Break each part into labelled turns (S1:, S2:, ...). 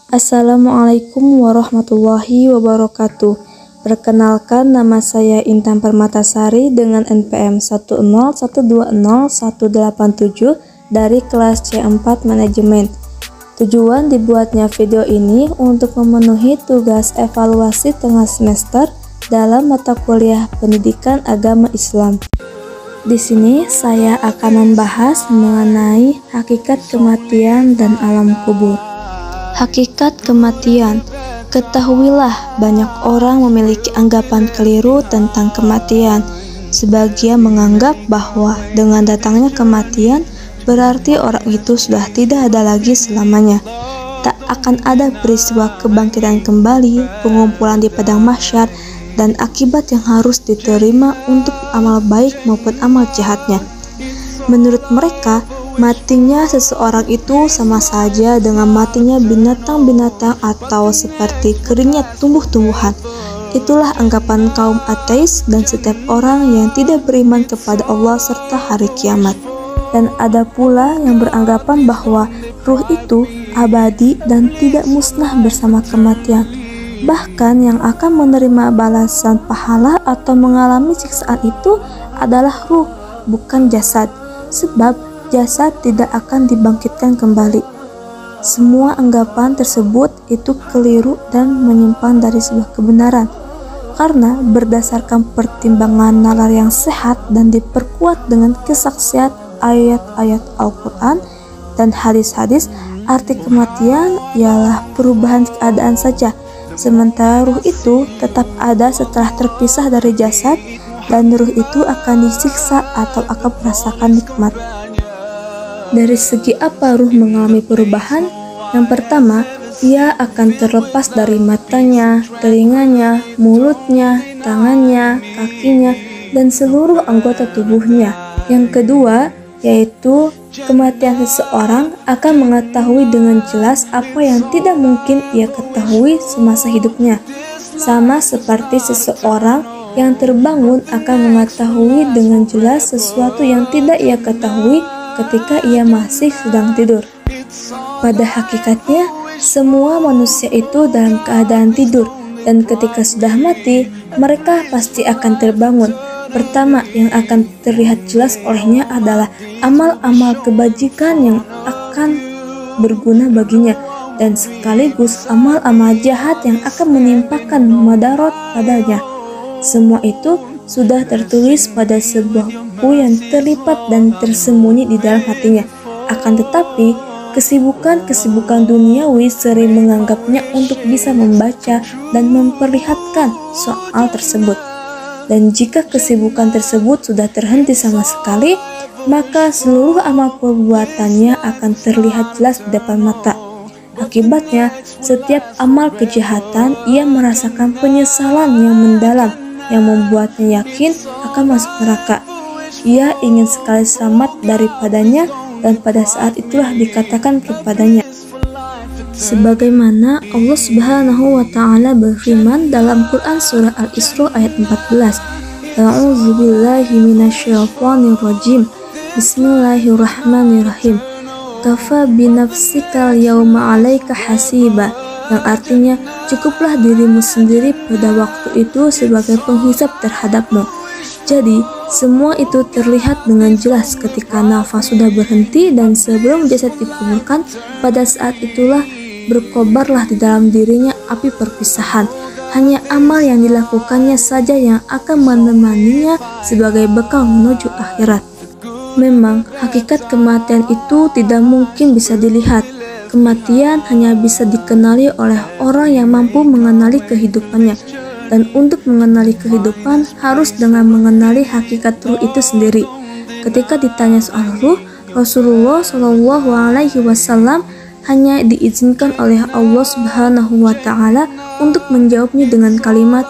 S1: Assalamualaikum warahmatullahi wabarakatuh. Perkenalkan, nama saya Intan Permatasari dengan NPM 101201877 dari kelas C4 Manajemen. Tujuan dibuatnya video ini untuk memenuhi tugas evaluasi tengah semester dalam mata kuliah Pendidikan Agama Islam. Di sini saya akan membahas mengenai hakikat kematian dan alam kubur. Hakikat kematian. Ketahuilah, banyak orang memiliki anggapan keliru tentang kematian. Sebagian menganggap bahwa dengan datangnya kematian berarti orang itu sudah tidak ada lagi selamanya. Tak akan ada peristiwa kebangkitan kembali, pengumpulan di padang mahsyar, dan akibat yang harus diterima untuk amal baik maupun amal jahatnya. Menurut mereka, matinya seseorang itu sama saja dengan matinya binatang-binatang atau seperti keringnya tumbuh-tumbuhan. Itulah anggapan kaum ateis dan setiap orang yang tidak beriman kepada Allah serta hari kiamat. Dan ada pula yang beranggapan bahwa ruh itu abadi dan tidak musnah bersama kematian. Bahkan yang akan menerima balasan pahala atau mengalami siksaan itu adalah ruh, bukan jasad. Sebab jasad tidak akan dibangkitkan kembali. Semua anggapan tersebut itu keliru dan menyimpang dari sebuah kebenaran, karena berdasarkan pertimbangan nalar yang sehat dan diperkuat dengan kesaksian ayat-ayat Al-Quran dan hadis-hadis, arti kematian ialah perubahan keadaan saja, sementara ruh itu tetap ada setelah terpisah dari jasad, dan ruh itu akan disiksa atau akan merasakan nikmat. Dari segi apa ruh mengalami perubahan? Yang pertama, ia akan terlepas dari matanya, telinganya, mulutnya, tangannya, kakinya, dan seluruh anggota tubuhnya. Yang kedua, yaitu kematian seseorang akan mengetahui dengan jelas apa yang tidak mungkin ia ketahui semasa hidupnya. Sama seperti seseorang yang terbangun akan mengetahui dengan jelas sesuatu yang tidak ia ketahui ketika ia masih sedang tidur. Pada hakikatnya, semua manusia itu dalam keadaan tidur, dan ketika sudah mati, mereka pasti akan terbangun. Pertama yang akan terlihat jelas olehnya adalah amal-amal kebajikan yang akan berguna baginya, dan sekaligus amal-amal jahat yang akan menimpakan madarat padanya. Semua itu sudah tertulis pada sebuah buku yang terlipat dan tersembunyi di dalam hatinya. Akan tetapi, kesibukan duniawi sering menganggapnya untuk bisa membaca dan memperlihatkan soal tersebut. Dan jika kesibukan tersebut sudah terhenti sama sekali, maka seluruh amal perbuatannya akan terlihat jelas di depan mata. Akibatnya, setiap amal kejahatan ia merasakan penyesalan yang mendalam, yang membuatnya yakin akan masuk neraka. Ia ingin sekali selamat daripadanya, dan pada saat itulah dikatakan kepadanya, sebagaimana Allah Subhanahu wa Ta'ala berfirman dalam Quran surah Al-Isra ayat 14, A'udzubillahi minasyaitonirrajim, Bismillahirrahmanirrahim, Kafa binafsikal yawma 'alaika hasiba, yang artinya cukuplah dirimu sendiri pada waktu itu sebagai penghisap terhadapmu. Jadi semua itu terlihat dengan jelas ketika nafas sudah berhenti dan sebelum jasad dikuburkan. Pada saat itulah berkobarlah di dalam dirinya api perpisahan. Hanya amal yang dilakukannya saja yang akan menemaninya sebagai bekal menuju akhirat. Memang hakikat kematian itu tidak mungkin bisa dilihat. Kematian hanya bisa dikenali oleh orang yang mampu mengenali kehidupannya, dan untuk mengenali kehidupan harus dengan mengenali hakikat ruh itu sendiri. Ketika ditanya soal ruh, Rasulullah SAW hanya diizinkan oleh Allah Subhanahu wa Ta'ala untuk menjawabnya dengan kalimat,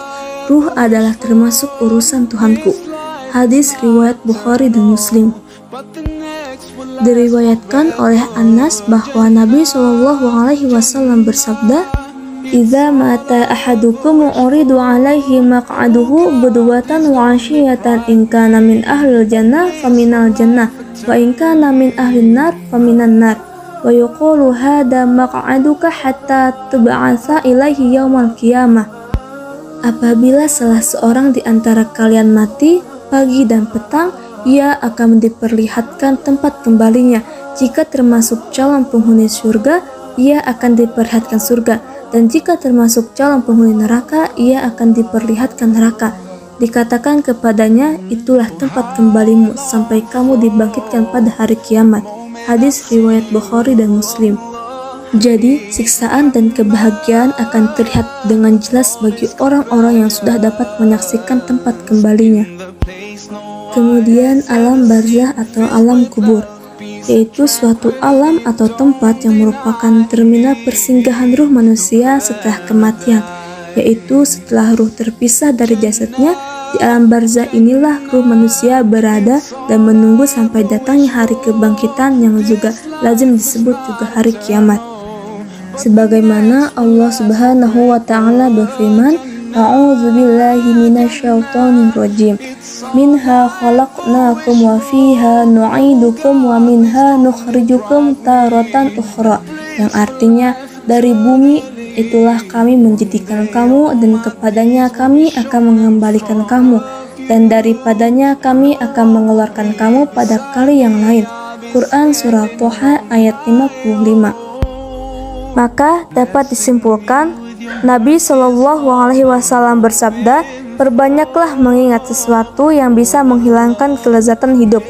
S1: "Ruh adalah termasuk urusan Tuhanku." Hadis riwayat Bukhari dan Muslim. Diriwayatkan oleh Anas bahwa Nabi SAW bersabda, "Idza mata ahadukum uridu alaihi maq'aduhu budwatan wa 'ashiyatan, in kana min ahlil jannah faminal jannah wa in kana min ahlin nar faminan nar." wa yuqulu hadza maq'aduka hatta tub'atsa ilaihi yaumal qiyamah. Apabila salah seorang di antara kalian mati pagi dan petang, ia akan diperlihatkan tempat kembalinya. Jika termasuk calon penghuni surga, ia akan diperlihatkan surga, dan jika termasuk calon penghuni neraka, ia akan diperlihatkan neraka. Dikatakan kepadanya, itulah tempat kembalimu sampai kamu dibangkitkan pada hari kiamat. Hadis riwayat Bukhari dan Muslim. Jadi, siksaan dan kebahagiaan akan terlihat dengan jelas bagi orang-orang yang sudah dapat menyaksikan tempat kembalinya. Kemudian alam barzah atau alam kubur, yaitu suatu alam atau tempat yang merupakan terminal persinggahan ruh manusia setelah kematian, yaitu setelah ruh terpisah dari jasadnya. Di alam barzah inilah ruh manusia berada dan menunggu sampai datangnya hari kebangkitan yang juga lazim disebut juga hari kiamat. Sebagaimana Allah Subhanahu wa taala berfirman, A'udzubillahi minasyaitonir rajim. Minha khalaqnakum wa fiha nu'idukum wa minha nukhrijukum taratan ukhra. Yang artinya, dari bumi itulah kami menjadikan kamu dan kepadanya kami akan mengembalikan kamu, dan daripadanya kami akan mengeluarkan kamu pada kali yang lain. Quran Surah Toha ayat 55. Maka dapat disimpulkan, Nabi SAW bersabda, perbanyaklah mengingat sesuatu yang bisa menghilangkan kelezatan hidup.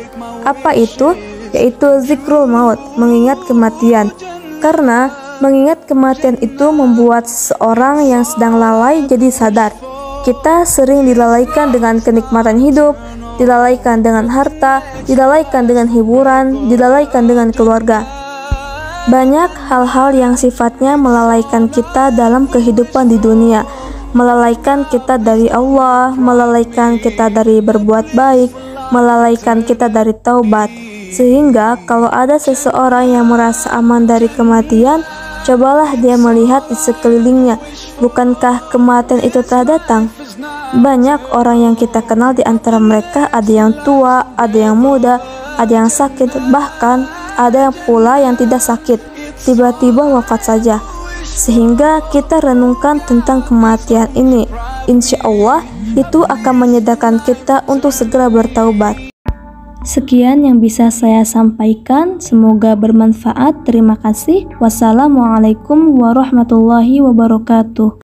S1: Apa itu? Yaitu zikrul maut, mengingat kematian. Karena mengingat kematian itu membuat seseorang yang sedang lalai jadi sadar. Kita sering dilalaikan dengan kenikmatan hidup, dilalaikan dengan harta, dilalaikan dengan hiburan, dilalaikan dengan keluarga. Banyak hal-hal yang sifatnya melalaikan kita dalam kehidupan di dunia, melalaikan kita dari Allah, melalaikan kita dari berbuat baik, melalaikan kita dari taubat. Sehingga kalau ada seseorang yang merasa aman dari kematian, cobalah dia melihat di sekelilingnya. Bukankah kematian itu telah datang? Banyak orang yang kita kenal, di antara mereka ada yang tua, ada yang muda, ada yang sakit, bahkan ada yang pula yang tidak sakit, tiba-tiba wafat saja. Sehingga kita renungkan tentang kematian ini. Insya Allah itu akan menyadarkan kita untuk segera bertaubat. Sekian yang bisa saya sampaikan, semoga bermanfaat. Terima kasih. Wassalamualaikum warahmatullahi wabarakatuh.